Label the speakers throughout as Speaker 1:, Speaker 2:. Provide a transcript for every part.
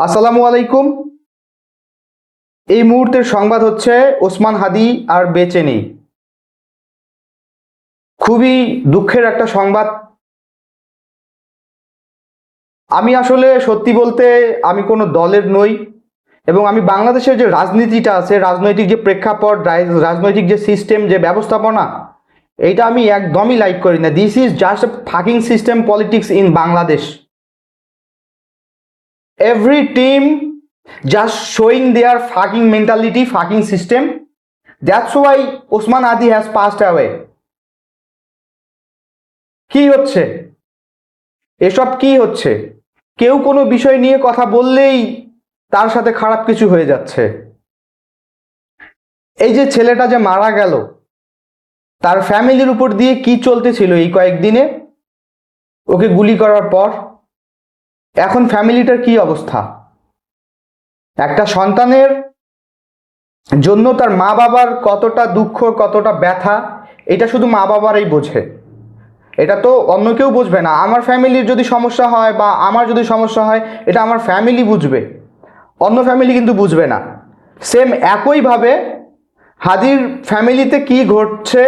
Speaker 1: আসসালামু আলাইকুম। এই মুহূর্তের সংবাদ হচ্ছে ওসমান হাদি আর বেঁচে নেই। খুবই দুঃখের একটা সংবাদ। আমি আসলে সত্যি বলতে আমি কোনো দলের নই, এবং আমি বাংলাদেশের যে রাজনীতিটা আছে, রাজনৈতিক যে প্রেক্ষাপট, রাজনৈতিক যে সিস্টেম, যে ব্যবস্থাপনা, এইটা আমি একদমই লাইক করি না। This is just a fucking system politics in Bangladesh. Every team just showing their fucking mentality, fucking system. That's why Osman Hadi has passed away. কি হচ্ছে এসব? কি হচ্ছে? কেউ কোনো বিষয় নিয়ে কথা বললেই তার সাথে খারাপ কিছু হয়ে যাচ্ছে। এই যে ছেলেটা যে মারা গেল, তার ফ্যামিলির উপর দিয়ে কি চলতেছিল এই কয়েকদিনে ওকে গুলি করার পর? এখন ফ্যামিলিটার কি অবস্থা? একটা সন্তানের জন্য তার মা বাবার কতটা দুঃখ, কতটা ব্যথা, এটা শুধু মা বাবারাই বোঝে। এটা তো অন্য কেউ বুঝবে না। আমার ফ্যামিলির যদি সমস্যা হয় বা আমার যদি সমস্যা হয়, এটা আমার ফ্যামিলি বুঝবে, অন্য ফ্যামিলি কিন্তু বুঝবে না। সেম একইভাবে হাদির ফ্যামিলিতে কি ঘটছে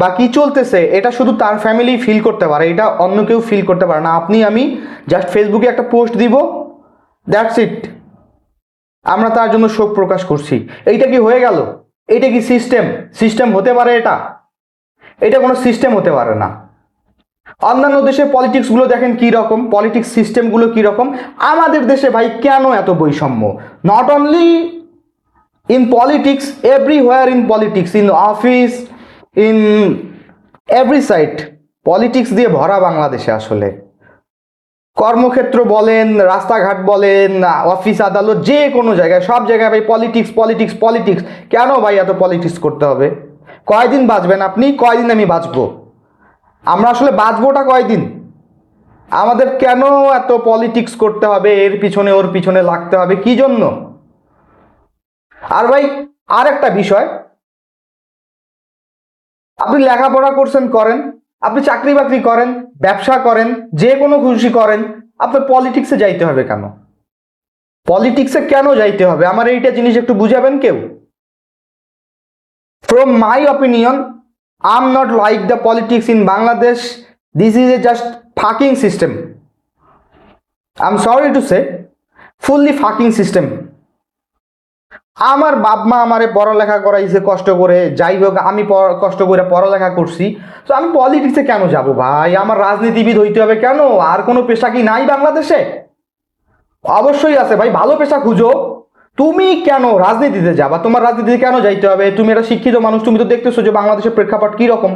Speaker 1: বা কি চলতেছে, এটা শুধু তার ফ্যামিলি ফিল করতে পারে, এটা অন্য কেউ ফিল করতে পারে না। আপনি আমি জাস্ট ফেসবুকে একটা পোস্ট দিব, দ্যাটস ইট, আমরা তার জন্য শোক প্রকাশ করছি। এইটা কি হয়ে গেল? এইটা কি সিস্টেম? সিস্টেম হতে পারে এটা? এটা কোনো সিস্টেম হতে পারে না। অন্যান্য দেশের পলিটিক্সগুলো দেখেন কি রকম, পলিটিক্স সিস্টেমগুলো কি রকম। আমাদের দেশে ভাই কেন এত বৈষম্য? Not only in politics, everywhere in politics, in office, in every side politics দিয়ে ভরা বাংলাদেশে। আসলে কর্মক্ষেত্র বলেন, রাস্তাঘাট বলেন, অফিস আদালত, যে কোনো জায়গায়, সব জায়গায় ভাই পলিটিক্স পলিটিক্স পলিটিক্স। কেন ভাই এত পলিটিক্স করতে হবে? কয়দিন বাঁচবেন আপনি? কয়দিন আমি বাঁচবো? আমরা আসলে বাঁচবোটা কয়দিন? আমাদের কেন এত পলিটিক্স করতে হবে? এর পিছনে ওর পিছনে লাগতে হবে কি জন্য? আর ভাই আর একটা বিষয়, আপনি লেখাপড়া করছেন, করেন, আপনি চাকরি বাকরি করেন, ব্যবসা করেন, যে কোনো খুশি করেন, আপনার পলিটিক্সে যাইতে হবে কেন? পলিটিক্সে কেন যাইতে হবে? আমার এইটা জিনিস একটু বুঝাবেন কেউ? From my opinion, I am not like the politics in Bangladesh. This is a just fucking system. I am sorry to say, fully fucking system. আমার বাপ মা আমারে পড়ালেখা করাইছে কষ্ট করে, যাই হোক আমি কষ্ট করে পড়ালেখা করছি, তো আমি পলিটিক্সে কেন যাব ভাই? আমার রাজনীতিবিদ হইতে হবে কেন? আর কোনো পেশা কি নাই বাংলাদেশে? অবশ্যই আছে ভাই, ভালো পেশা খুঁজো। তুমি কেন রাজনীতিতে যাবা? তোমার রাজনীতিতে কেন যাইতে হবে? তুমি একটা শিক্ষিত মানুষ, তুমি তো দেখতেছো যে বাংলাদেশের প্রেক্ষাপট কি রকম।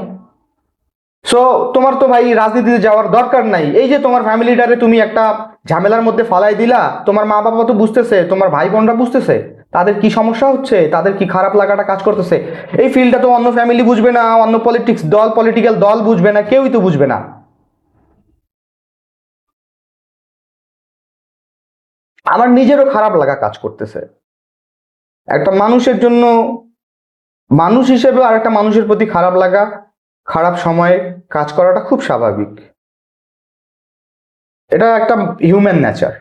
Speaker 1: সো তোমার তো ভাই রাজনীতিতে যাওয়ার দরকার নাই। এই যে তোমার ফ্যামিলিটারে তুমি একটা ঝামেলার মধ্যে ফালাই দিলা, তোমার মা বাবা তো বুঝতেছে, তোমার ভাই বোনরা বুঝতেছে তাদের কি সমস্যা হচ্ছে, তাদের কি খারাপ লাগাটা কাজ করতেছে। এই ফিল্ডটা তো অন্য ফ্যামিলি বুঝবে না, অন্য পলিটিক্স দল, পলিটিক্যাল দল বুঝবে না, কেউই তো বুঝবে না। আমার নিজেরও খারাপ লাগা কাজ করতেছে। একটা মানুষের জন্য, মানুষ হিসেবে আর একটা মানুষের প্রতি খারাপ লাগা, খারাপ সময়ে কাজ করাটা খুব স্বাভাবিক। এটা একটা হিউম্যান নেচার।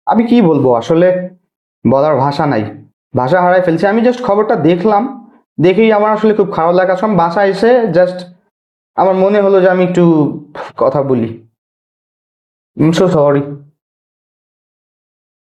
Speaker 1: আমি কি বলবো আসলে, বলার ভাষা নাই, ভাষা হারাই ফেলছি। আমি জাস্ট খবরটা দেখলাম, দেখেই আমার আসলে খুব খারাপ লাগা। সব বাসায় এসে জাস্ট আমার মনে হলো যে আমি একটু কথা বলি। So sorry.